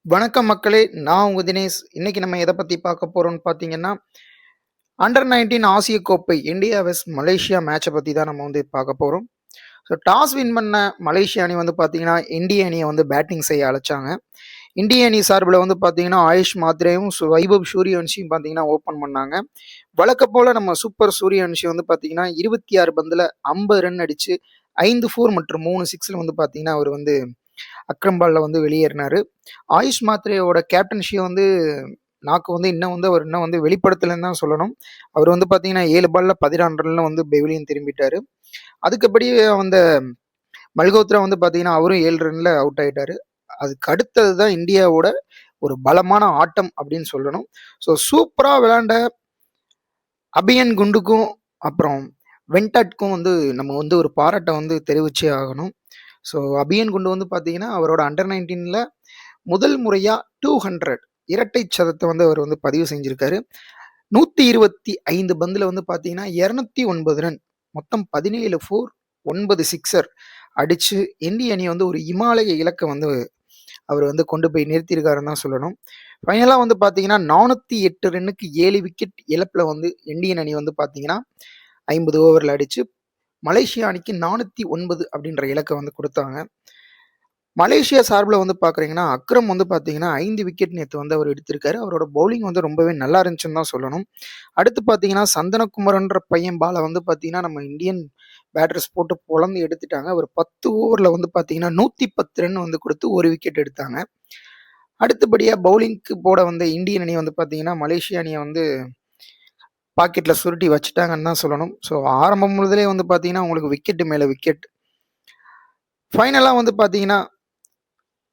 வணக்கம் மக்களே! நான் உங்க தினேஷ். இன்னைக்கு நம்ம எத பத்தி பார்க்க போறோம்னு பார்த்தீங்கன்னா, அண்டர் 19 ஆசிய கோப்பை இந்தியா வெஸ் மலேசியா மேட்ச பத்தி தான் நம்ம வந்து பார்க்க போறோம். டாஸ் வின் பண்ண மலேசியா அணி வந்து பார்த்தீங்கன்னா, இந்திய அணிய வந்து பேட்டிங் செய்ய அழைச்சாங்க. இந்திய அணி சார்புல வந்து பார்த்தீங்கன்னா, ஆயுஷ் மாத்ரேவும், வைபவ் சூரியவன்ஷியும் பார்த்தீங்கன்னா ஓப்பன் பண்ணாங்க. வழக்கம் போல நம்ம சூப்பர் சூரியவன்ஷி வந்து பார்த்தீங்கன்னா, 26 பந்துல 50 ரன் அடிச்சு 5 4 மற்றும் 3 6ல வந்து பார்த்தீங்கன்னா, அவர் வந்து அக்ரம் பால்ல வந்து வெளியேறினாரு. ஆயுஷ் மாத்ரேவோட கேப்டன்ஷிய வந்து நாக்கு வந்து அவர் இன்னும் வந்து வெளிப்படுத்தலன்னு தான் சொல்லணும். அவர் வந்து பார்த்தீங்கன்னா 7 பால்ல 14 ரன்ல வந்து பெவிலியன் திரும்பிட்டாரு. அதுக்கபடி வந்த மல்கோத்ரா வந்து பார்த்தீங்கன்னா, அவரும் 7 ரன்ல அவுட் ஆயிட்டாரு. அதுக்கு அடுத்தது தான் இந்தியாவோட ஒரு பலமான ஆட்டம் அப்படின்னு சொல்லணும். சூப்பரா விளையாண்ட அபியன் குண்டுக்கும், அப்புறம் வென்டாட்க்கும் வந்து நம்ம வந்து ஒரு பாராட்ட வந்து தெரிவிச்சே ஆகணும். அபியன் குண்டு வந்து பார்த்தீங்கன்னா, அவரோட அண்டர் 19ல முதல் முறையா 200 இரட்டை சதத்த வந்து அவர் வந்து பதிவு செஞ்சிருக்காரு. 125 பந்துல வந்து பார்த்தீங்கன்னா, 209 ரன், மொத்தம் 17 4, 9 சிக்ஸர் அடிச்சு இந்திய அணிய வந்து ஒரு இமாலய இலக்க வந்து அவர் வந்து கொண்டு போய் நிறுத்தியிருக்காருன்னு தான் சொல்லணும். ஃபைனலா வந்து பார்த்தீங்கன்னா, 408 ரன்னுக்கு 7 விக்கெட் இழப்புல வந்து இந்தியன் அணி வந்து பார்த்தீங்கன்னா, 50 ஓவர்ல அடிச்சு மலேசியா அணிக்கு 409 அப்படின்ற இலக்க வந்து குடுத்தாங்க. மலேசியா சார்புல வந்து பார்க்குறீங்கன்னா, அக்ரம் வந்து பார்த்தீங்கன்னா 5 விக்கெட் நேத்து வந்து அவர் எடுத்திருக்காரு. அவரோட பவுலிங் வந்து ரொம்பவே நல்லா இருந்துச்சுன்னு தான் சொல்லணும். அடுத்து பார்த்தீங்கன்னா, சந்தனகுமரன்ற பையன் பால வந்து பார்த்தீங்கன்னா, நம்ம இந்தியன் பேட்டர்ஸ் போட்டு பொளந்து எடுத்துட்டாங்க. அவர் 10 ஓவர்ல வந்து பார்த்தீங்கன்னா, 110 ரன் வந்து குடுத்து 1 விக்கெட் எடுத்தாங்க. அடுத்தபடியா பவுலிங்க்கு போட வந்த இந்தியன் அணி வந்து பார்த்தீங்கன்னா, மலேசியா அணிய வந்து பாக்கெட்ல சுருட்டி வச்சுட்டாங்கன்னு தான் சொல்லணும். ஆரம்பம் முதலே வந்து பார்த்தீங்கன்னா, உங்களுக்கு விக்கெட் மேல விக்கெட். ஃபைனலா வந்து பார்த்தீங்கன்னா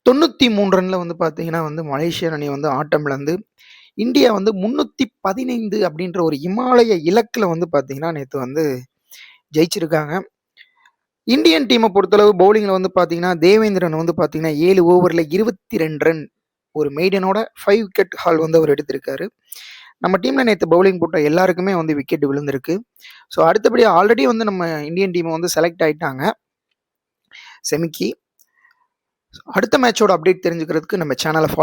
93 ரன்ல வந்து பார்த்தீங்கன்னா வந்து மலேசியா அணி வந்து ஆட்டம் இழந்து, இந்தியா வந்து 315 அப்படின்ற ஒரு இமாலய இலக்குல வந்து பார்த்தீங்கன்னா, நேத்து வந்து ஜெயிச்சிருக்காங்க. இந்தியன் டீம பொறுத்தளவு பவுலிங்ல வந்து பார்த்தீங்கன்னா, தேவேந்திரன் வந்து பார்த்தீங்கன்னா 7 ஓவர்ல 22 ரன், ஒரு மெய்டனோட 5 விக்கெட் ஹால் வந்து அவர் எடுத்திருக்காரு. நம்ம டீம்ல நேத்து பவுலிங் போட்ட எல்லாருக்குமே வந்து விக்கெட் விழுந்திருக்கு. அடுத்தபடி ஆல்ரெடி வந்து நம்ம இந்தியன் டீம் வந்து செலக்ட் ஆயிட்டாங்க செமிக்கு. அடுத்த மேட்சோட அப்டேட் தெரிஞ்சுக்கிறதுக்கு நம்ம சேனலை ஃபாலோ